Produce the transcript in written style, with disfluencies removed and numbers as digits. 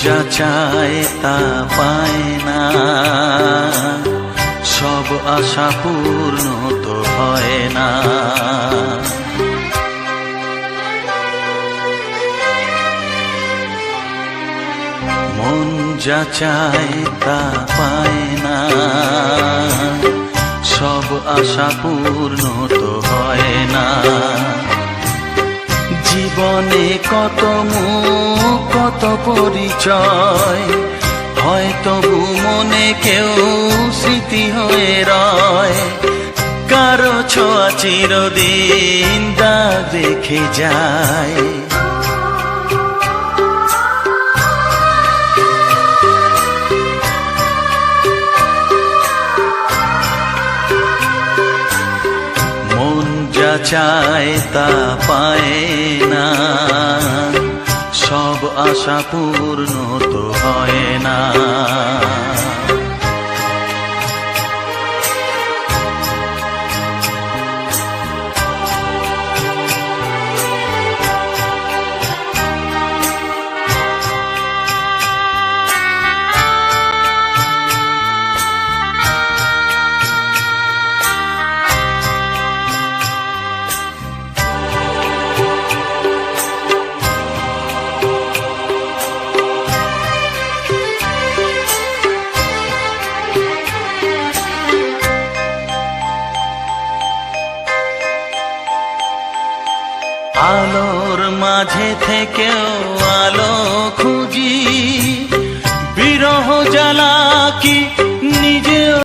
যা চায় তা পায় না, সব আশা পূর্ণ তো হয় না। মন যা চায় তা পায় না, সব আশা পূর্ণ তো হয় না। জীবনে কত মুখ কত পরিচয়, হয়তো মনে কেউ স্মৃতি হয়ে রয়। কারো ছোঁয়া চিরদিন দাগ রেখে যায়। মন যা চায় তা পায় না, সব আশা পূর্ণ তো হয় না। আলোর মাঝে থেকেও